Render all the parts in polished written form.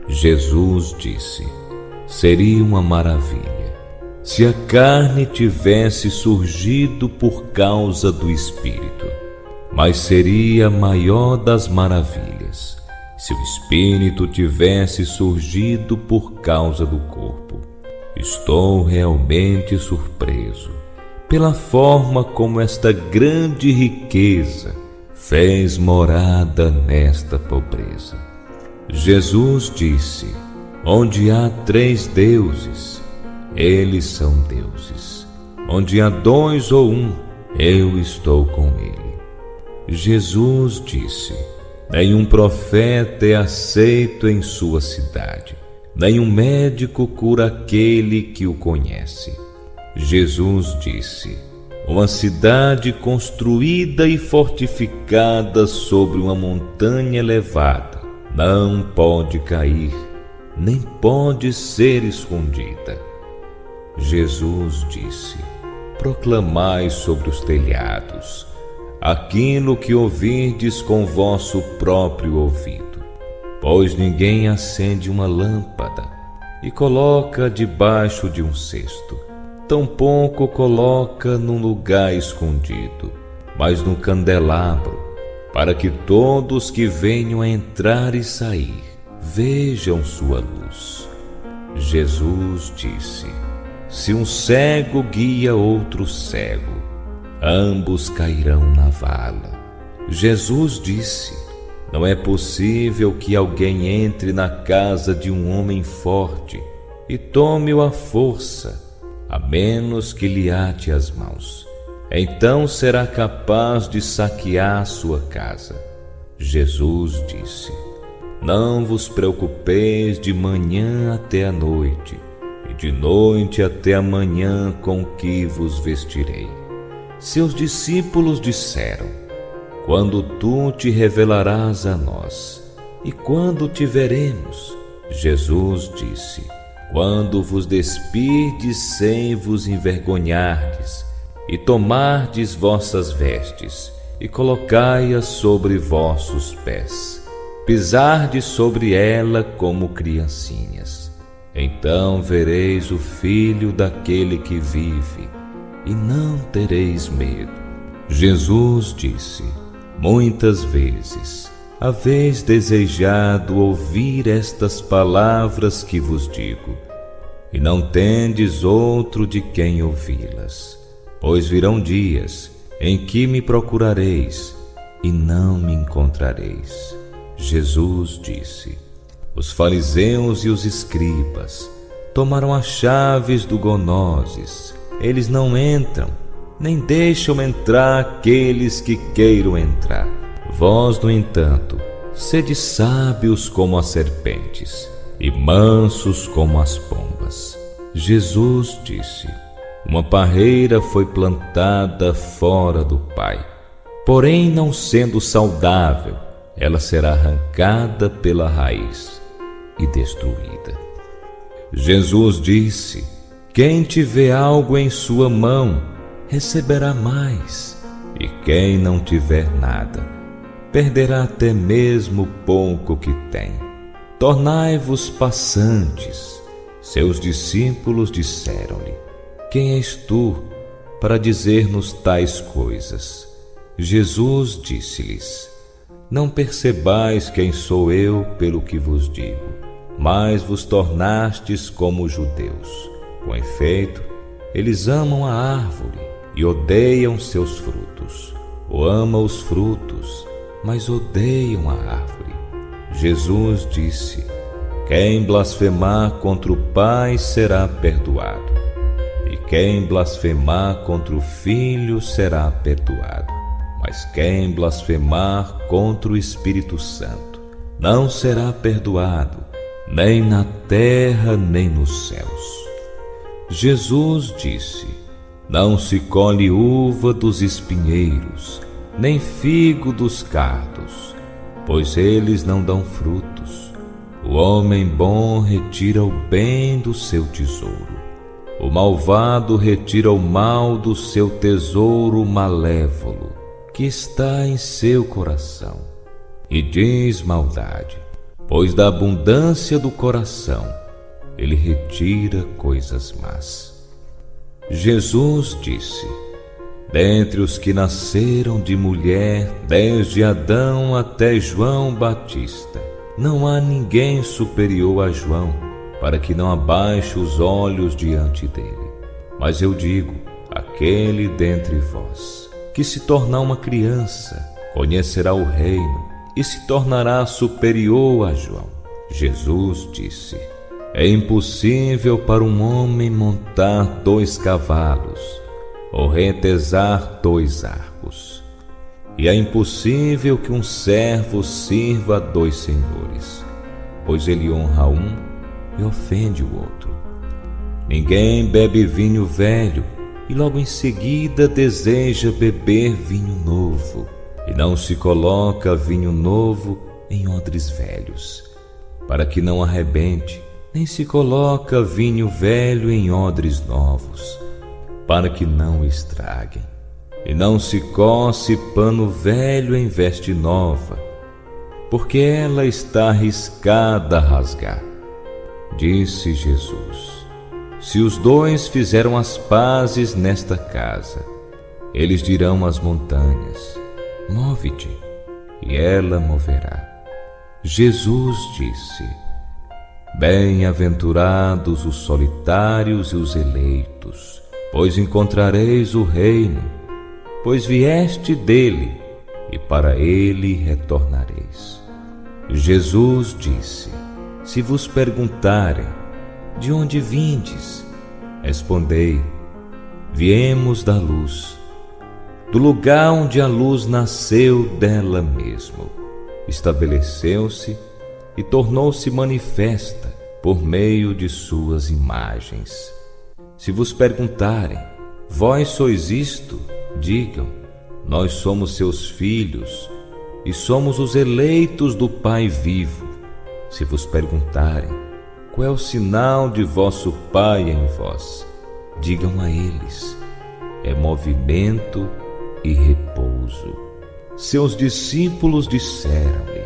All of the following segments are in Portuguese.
Jesus disse: seria uma maravilha se a carne tivesse surgido por causa do Espírito, mas seria a maior das maravilhas se o Espírito tivesse surgido por causa do corpo. Estou realmente surpreso pela forma como esta grande riqueza fez morada nesta pobreza. Jesus disse: onde há 3 deuses, eles são deuses. Onde há 2 ou 1, eu estou com ele. Jesus disse: nenhum profeta é aceito em sua cidade, nenhum médico cura aquele que o conhece. Jesus disse: uma cidade construída e fortificada sobre uma montanha elevada não pode cair, nem pode ser escondida. Jesus disse: proclamai sobre os telhados aquilo que ouvirdes com vosso próprio ouvido. Pois ninguém acende uma lâmpada e coloca debaixo de um cesto, tampouco coloca num lugar escondido, mas no candelabro, para que todos que venham a entrar e sair vejam sua luz. Jesus disse: se um cego guia outro cego, ambos cairão na vala. Jesus disse: não é possível que alguém entre na casa de um homem forte e tome-o à força, a menos que lhe ate as mãos. Então será capaz de saquear sua casa. Jesus disse: não vos preocupeis de manhã até a noite, e de noite até a manhã com que vos vestirei. Seus discípulos disseram: quando tu te revelarás a nós, e quando te veremos? Jesus disse: quando vos despirdes sem vos envergonhardes, e tomardes vossas vestes, e colocai-as sobre vossos pés, pisardes sobre ela como criancinhas. Então vereis o Filho daquele que vive, e não tereis medo. Jesus disse: muitas vezes haveis desejado ouvir estas palavras que vos digo, e não tendes outro de quem ouvi-las. Pois virão dias em que me procurareis e não me encontrareis. Jesus disse: os fariseus e os escribas tomaram as chaves do Gonoses. Eles não entram, nem deixam entrar aqueles que queiram entrar. Vós, no entanto, sede sábios como as serpentes e mansos como as pombas. Jesus disse: uma parreira foi plantada fora do Pai, porém, não sendo saudável, ela será arrancada pela raiz e destruída. Jesus disse: quem tiver algo em sua mão, receberá mais, e quem não tiver nada, perderá até mesmo o pouco que tem. Tornai-vos passantes. Seus discípulos disseram-lhe: quem és tu para dizer-nos tais coisas? Jesus disse-lhes: não percebais quem sou eu pelo que vos digo, mas vos tornastes como os judeus. Com efeito, eles amam a árvore e odeiam seus frutos, ou amam os frutos, mas odeiam a árvore. Jesus disse: quem blasfemar contra o Pai será perdoado, e quem blasfemar contra o Filho será perdoado. Mas quem blasfemar contra o Espírito Santo não será perdoado, nem na terra, nem nos céus. Jesus disse: não se colhe uva dos espinheiros, nem figo dos cardos, pois eles não dão frutos. O homem bom retira o bem do seu tesouro, o malvado retira o mal do seu tesouro malévolo, que está em seu coração, e diz maldade. pois da abundância do coração ele retira coisas más. Jesus disse: dentre os que nasceram de mulher, desde Adão até João Batista, não há ninguém superior a João, para que não abaixe os olhos diante dele. Mas eu digo, aquele dentre vós, que se tornar uma criança, conhecerá o reino e se tornará superior a João. Jesus disse: é impossível para um homem montar 2 cavalos, ou retesar 2 arcos. E é impossível que um servo sirva a 2 senhores, pois ele honra um e ofende o outro. Ninguém bebe vinho velho e logo em seguida deseja beber vinho novo, e não se coloca vinho novo em odres velhos, para que não arrebente, nem se coloca vinho velho em odres novos, para que não estraguem. E não se coce pano velho em veste nova, porque ela está arriscada a rasgar. Disse Jesus: se os 2 fizeram as pazes nesta casa, eles dirão às montanhas: move-te, e ela moverá. Jesus disse: bem-aventurados os solitários e os eleitos, pois encontrareis o reino, pois vieste dele, e para ele retornareis. Jesus disse: se vos perguntarem, de onde vindes? Respondei: viemos da luz, do lugar onde a luz nasceu dela mesmo, estabeleceu-se e tornou-se manifesta por meio de suas imagens. Se vos perguntarem: vós sois isto? Digam: nós somos seus filhos e somos os eleitos do Pai vivo. Se vos perguntarem: qual é o sinal de vosso Pai em vós? Digam a eles: é movimento e repouso. Seus discípulos disseram-lhe: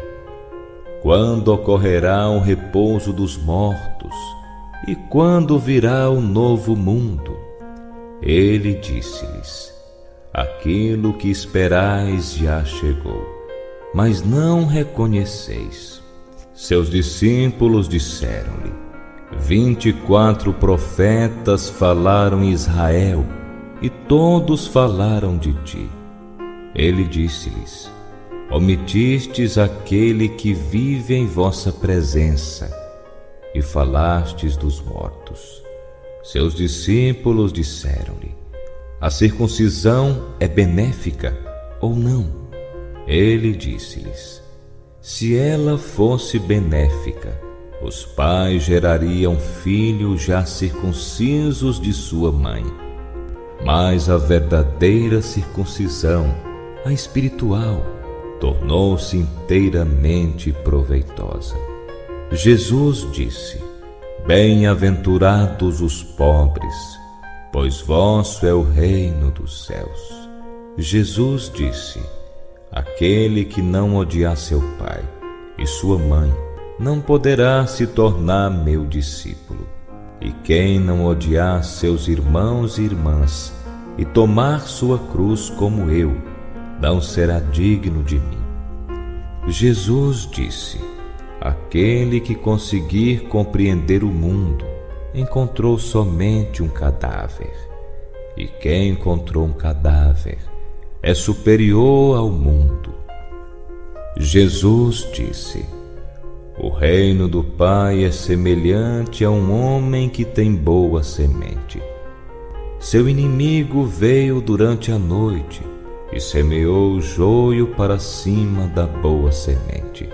quando ocorrerá o repouso dos mortos? E quando virá o novo mundo? Ele disse-lhes: aquilo que esperais já chegou, mas não reconheceis. Seus discípulos disseram-lhe: 24 profetas falaram em Israel, e todos falaram de ti. Ele disse-lhes: omitistes aquele que vive em vossa presença, e falastes dos mortos. Seus discípulos disseram-lhe: a circuncisão é benéfica ou não? Ele disse-lhes: se ela fosse benéfica, os pais gerariam filhos já circuncisos de sua mãe. Mas a verdadeira circuncisão, a espiritual, tornou-se inteiramente proveitosa. Jesus disse: bem-aventurados os pobres, pois vosso é o reino dos céus. Jesus disse: aquele que não odiar seu pai e sua mãe não poderá se tornar meu discípulo. E quem não odiar seus irmãos e irmãs e tomar sua cruz como eu, não será digno de mim. Jesus disse: aquele que conseguir compreender o mundo encontrou somente um cadáver, e quem encontrou um cadáver é superior ao mundo. Jesus disse: o reino do Pai é semelhante a um homem que tem boa semente. Seu inimigo veio durante a noite e semeou o joio para cima da boa semente.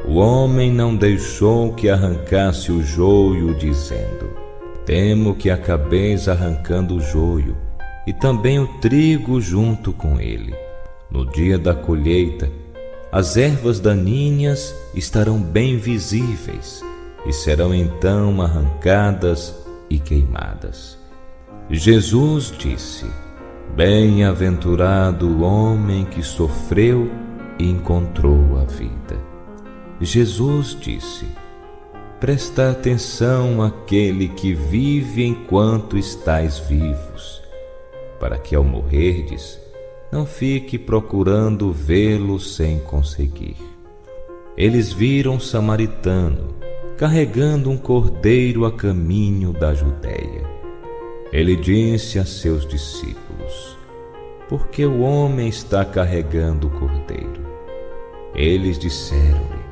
O homem não deixou que arrancasse o joio, dizendo: temo que acabeis arrancando o joio, e também o trigo junto com ele. No dia da colheita, as ervas daninhas estarão bem visíveis, e serão então arrancadas e queimadas. Jesus disse: bem-aventurado o homem que sofreu e encontrou a vida. Jesus disse: presta atenção àquele que vive enquanto estais vivos, para que ao morrerdes não fique procurando vê-lo sem conseguir. Eles viram um samaritano carregando um cordeiro a caminho da Judéia. Ele disse a seus discípulos: por que o homem está carregando o cordeiro? Eles disseram-lhe: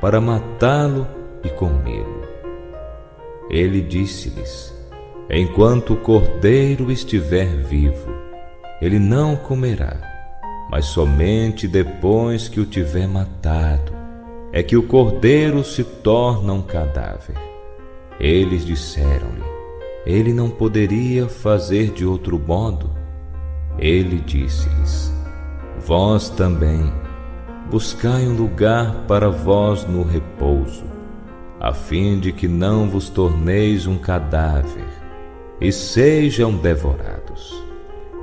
para matá-lo e comê-lo. Ele disse-lhes: enquanto o cordeiro estiver vivo, ele não o comerá, mas somente depois que o tiver matado é que o cordeiro se torna um cadáver. Eles disseram-lhe: ele não poderia fazer de outro modo. Ele disse-lhes: vós também buscai um lugar para vós no repouso, a fim de que não vos torneis um cadáver e sejam devorados.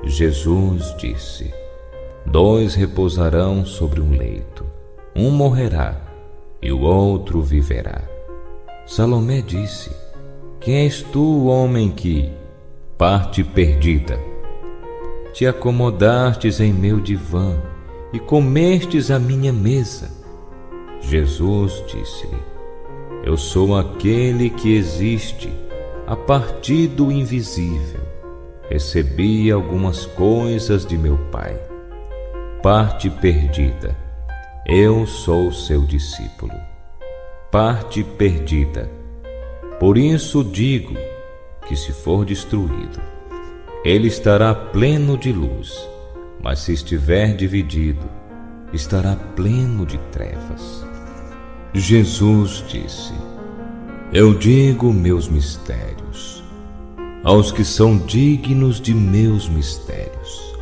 Jesus disse: 2 repousarão sobre um leito, um morrerá e o outro viverá. Salomé disse: quem és tu, homem que, parte perdida, te acomodastes em meu divã e comestes à minha mesa? Jesus disse-lhe: eu sou aquele que existe a partir do invisível. Recebi algumas coisas de meu Pai. Parte perdida, eu sou seu discípulo. Parte perdida. Por isso digo que, se for destruído, ele estará pleno de luz, mas se estiver dividido, estará pleno de trevas. Jesus disse: eu digo meus mistérios aos que são dignos de meus mistérios,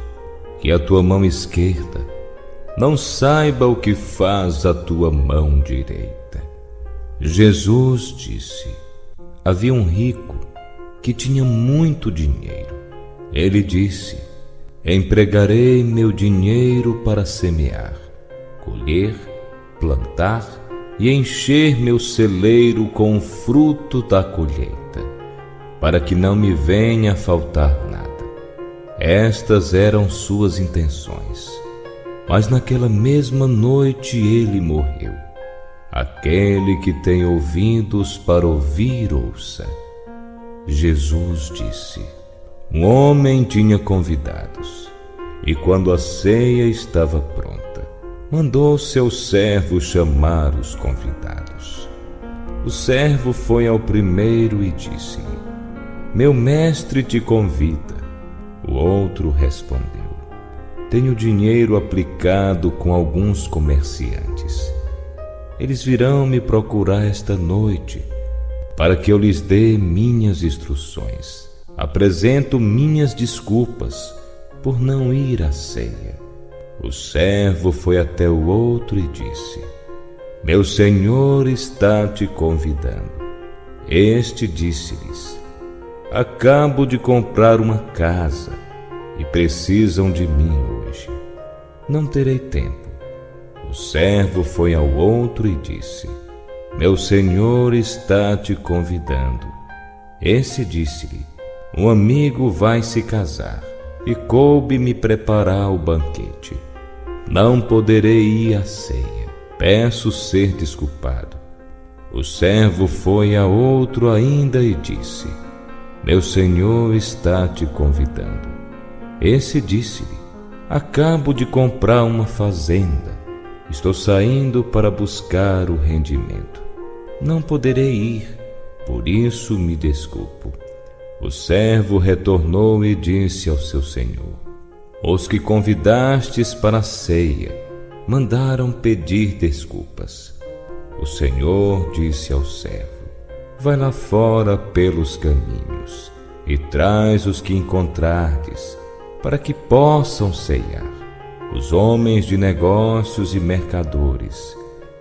que a tua mão esquerda não saiba o que faz a tua mão direita. Jesus disse: havia um rico que tinha muito dinheiro. Ele disse: empregarei meu dinheiro para semear, colher, plantar e encher meu celeiro com o fruto da colheita, para que não me venha a faltar nada. Estas eram suas intenções. Mas naquela mesma noite ele morreu. Aquele que tem ouvidos para ouvir, ouça. Jesus disse: um homem tinha convidados, e quando a ceia estava pronta, mandou seu servo chamar os convidados. O servo foi ao primeiro e disse-lhe: meu mestre te convida. O outro respondeu: tenho dinheiro aplicado com alguns comerciantes. Eles virão me procurar esta noite, para que eu lhes dê minhas instruções. Apresento minhas desculpas por não ir à ceia. O servo foi até o outro e disse: meu senhor está te convidando. Este disse-lhes: acabo de comprar uma casa e precisam de mim hoje. Não terei tempo. O servo foi ao outro e disse: meu senhor está te convidando. Esse disse-lhe: um amigo vai se casar e coube-me preparar o banquete. Não poderei ir à ceia. Peço ser desculpado. O servo foi a outro ainda e disse: meu senhor está te convidando. Esse disse-lhe: acabo de comprar uma fazenda. Estou saindo para buscar o rendimento. Não poderei ir, por isso me desculpo. O servo retornou e disse ao seu senhor: os que convidastes para a ceia mandaram pedir desculpas. O senhor disse ao servo: vai lá fora pelos caminhos e traz os que encontrardes, para que possam ceiar. Os homens de negócios e mercadores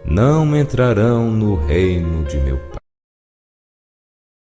não entrarão no reino de meu Pai.